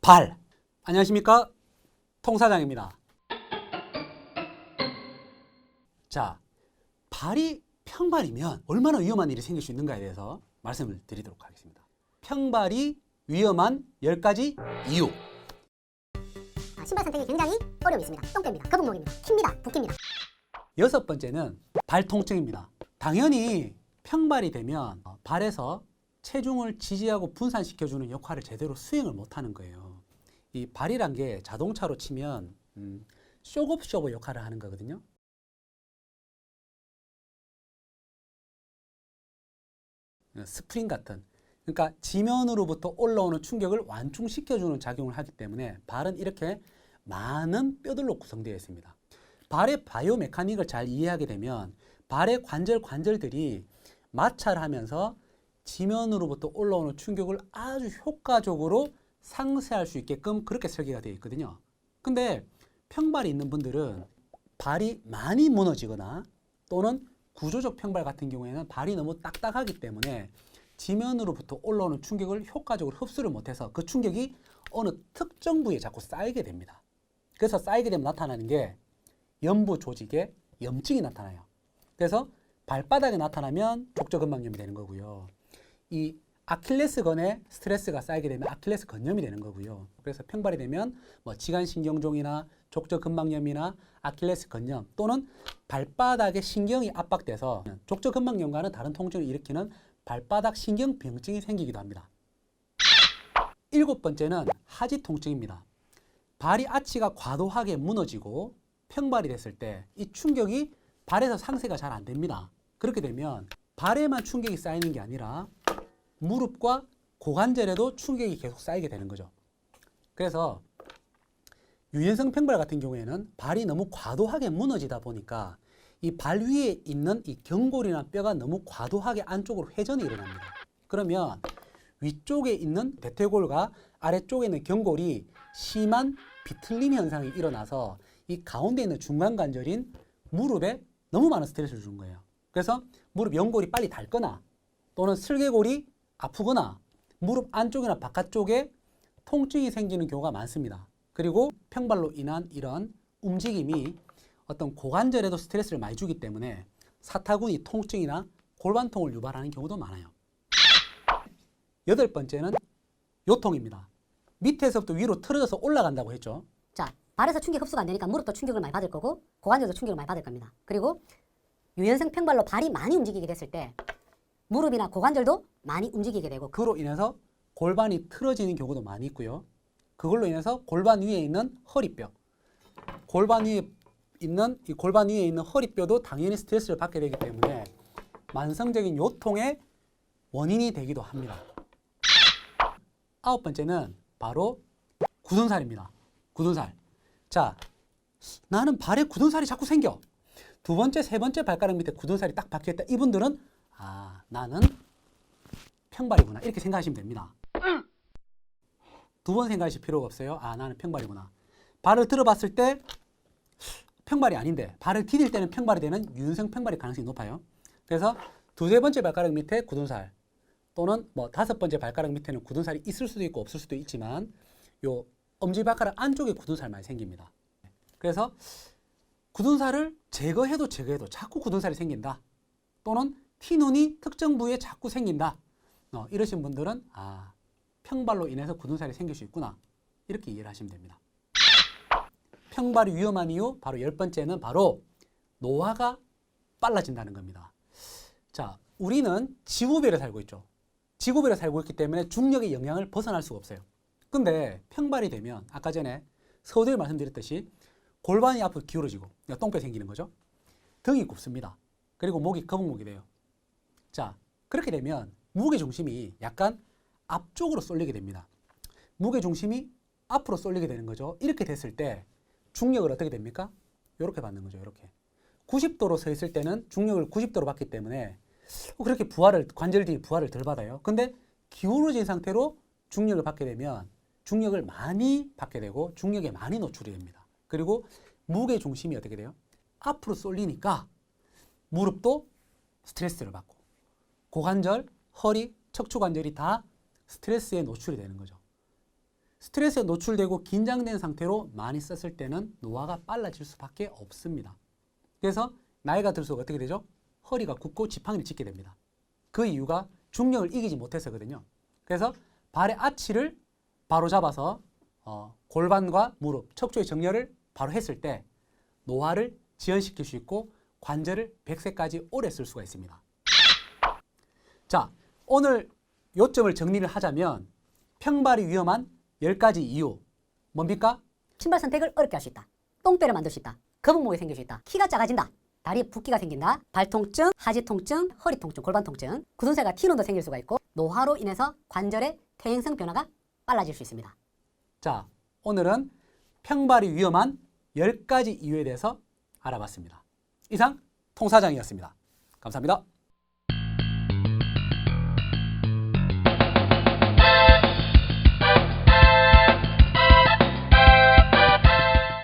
발. 안녕하십니까? 통사장입니다. 자, 발이 평발이면 얼마나 위험한 일이 생길 수 있는가에 대해서 말씀을 드리도록 하겠습니다. 평발이 위험한 10가지 이유. 신발 선택이 굉장히 어려움이 있습니다. 똥개입니다. 거북목입니다. 킵니다. 붓깁니다. 6번째는 발 통증입니다. 당연히 평발이 되면 발에서 체중을 지지하고 분산시켜주는 역할을 제대로 수행을 못하는 거예요. 이 발이란 게 자동차로 치면 쇼겁쇼버 역할을 하는 거거든요. 스프링 같은, 그러니까 지면으로부터 올라오는 충격을 완충시켜주는 작용을 하기 때문에 발은 이렇게 많은 뼈들로 구성되어 있습니다. 발의 바이오 메카닉을 잘 이해하게 되면 발의 관절들이 마찰을 하면서 지면으로부터 올라오는 충격을 아주 효과적으로 상쇄할 수 있게끔 그렇게 설계가 되어 있거든요. 근데 평발이 있는 분들은 발이 많이 무너지거나 또는 구조적 평발 같은 경우에는 발이 너무 딱딱하기 때문에 지면으로부터 올라오는 충격을 효과적으로 흡수를 못해서 그 충격이 어느 특정 부위에 자꾸 쌓이게 됩니다. 그래서 쌓이게 되면 나타나는 게 연부 조직에 염증이 나타나요. 그래서 발바닥에 나타나면 족저근막염이 되는 거고요. 이 아킬레스건에 스트레스가 쌓이게 되면 아킬레스 건염이 되는 거고요. 그래서 평발이 되면 지간신경종이나 족저근막염이나 아킬레스 건염 또는 발바닥에 신경이 압박돼서 족저근막염과는 다른 통증을 일으키는 발바닥 신경병증이 생기기도 합니다. 7번째는 하지 통증입니다. 발이 아치가 과도하게 무너지고 평발이 됐을 때 이 충격이 발에서 상쇄가 잘 안 됩니다. 그렇게 되면 발에만 충격이 쌓이는 게 아니라 무릎과 고관절에도 충격이 계속 쌓이게 되는 거죠. 그래서 유연성 평발 같은 경우에는 발이 너무 과도하게 무너지다 보니까 이 발 위에 있는 이 경골이나 뼈가 너무 과도하게 안쪽으로 회전이 일어납니다. 그러면 위쪽에 있는 대퇴골과 아래쪽에 있는 경골이 심한 비틀림 현상이 일어나서 이 가운데 있는 중간 관절인 무릎에 너무 많은 스트레스를 주는 거예요. 그래서 무릎 연골이 빨리 닳거나 또는 슬개골이 아프거나 무릎 안쪽이나 바깥쪽에 통증이 생기는 경우가 많습니다. 그리고 평발로 인한 이런 움직임이 어떤 고관절에도 스트레스를 많이 주기 때문에 사타구니 통증이나 골반통을 유발하는 경우도 많아요. 8번째는 요통입니다. 밑에서부터 위로 틀어져서 올라간다고 했죠. 자, 발에서 충격 흡수가 안 되니까 무릎도 충격을 많이 받을 거고 고관절도 충격을 많이 받을 겁니다. 그리고 유연성 평발로 발이 많이 움직이게 됐을 때 무릎이나 고관절도 많이 움직이게 되고 그로 인해서 골반이 틀어지는 경우도 많이 있고요. 그걸로 인해서 골반 위에 있는 허리뼈, 골반 위에 있는 허리뼈도 당연히 스트레스를 받게 되기 때문에 만성적인 요통의 원인이 되기도 합니다. 9번째는 바로 굳은살입니다. 굳은살. 자, 나는 발에 굳은살이 자꾸 생겨. 2번째, 3번째 발가락 밑에 굳은살이 딱 박혀있다. 이분들은 나는 평발이구나. 이렇게 생각하시면 됩니다. 2번 생각하실 필요가 없어요. 나는 평발이구나. 발을 들어봤을 때 평발이 아닌데 발을 디딜 때는 평발이 되는 유연성 평발의 가능성이 높아요. 그래서 2, 3번째 발가락 밑에 굳은살 또는 5번째 발가락 밑에는 굳은살이 있을 수도 있고 없을 수도 있지만 요 엄지발가락 안쪽에 굳은살 많이 생깁니다. 그래서 굳은살을 제거해도 자꾸 굳은살이 생긴다. 또는 티눈이 특정 부위에 자꾸 생긴다. 이러신 분들은 평발로 인해서 굳은살이 생길 수 있구나. 이렇게 이해를 하시면 됩니다. 평발이 위험한 이유 바로 10번째는 바로 노화가 빨라진다는 겁니다. 자, 우리는 지구별에 살고 있죠. 지구별에 살고 있기 때문에 중력의 영향을 벗어날 수가 없어요. 근데 평발이 되면 아까 전에 서두에 말씀드렸듯이 골반이 앞으로 기울어지고 똥뼈 생기는 거죠. 등이 굽습니다. 그리고 목이 거북목이 돼요. 자, 그렇게 되면 무게중심이 약간 앞쪽으로 쏠리게 됩니다. 무게중심이 앞으로 쏠리게 되는 거죠. 이렇게 됐을 때 중력을 어떻게 됩니까? 이렇게 받는 거죠. 이렇게 90도로 서 있을 때는 중력을 90도로 받기 때문에 그렇게 관절들이 부하를 덜 받아요. 근데 기울어진 상태로 중력을 받게 되면 중력을 많이 받게 되고 중력에 많이 노출이 됩니다. 그리고 무게중심이 어떻게 돼요? 앞으로 쏠리니까 무릎도 스트레스를 받고 고관절, 허리, 척추관절이 다 스트레스에 노출이 되는 거죠. 스트레스에 노출되고 긴장된 상태로 많이 썼을 때는 노화가 빨라질 수밖에 없습니다. 그래서 나이가 들수록 어떻게 되죠? 허리가 굽고 지팡이를 짚게 됩니다. 그 이유가 중력을 이기지 못해서거든요. 그래서 발의 아치를 바로 잡아서 골반과 무릎, 척추의 정렬을 바로 했을 때 노화를 지연시킬 수 있고 관절을 100세까지 오래 쓸 수가 있습니다. 자, 오늘 요점을 정리를 하자면 평발이 위험한 10가지 이유 뭡니까? 신발 선택을 어렵게 할 수 있다. 똥배를 만들 수 있다. 거북목이 생길 수 있다. 키가 작아진다. 다리에 붓기가 생긴다. 발 통증, 하지 통증, 허리 통증, 골반 통증, 굳은살과 티눈도 생길 수가 있고 노화로 인해서 관절의 퇴행성 변화가 빨라질 수 있습니다. 자, 오늘은 평발이 위험한 10가지 이유에 대해서 알아봤습니다. 이상 통사장이었습니다. 감사합니다.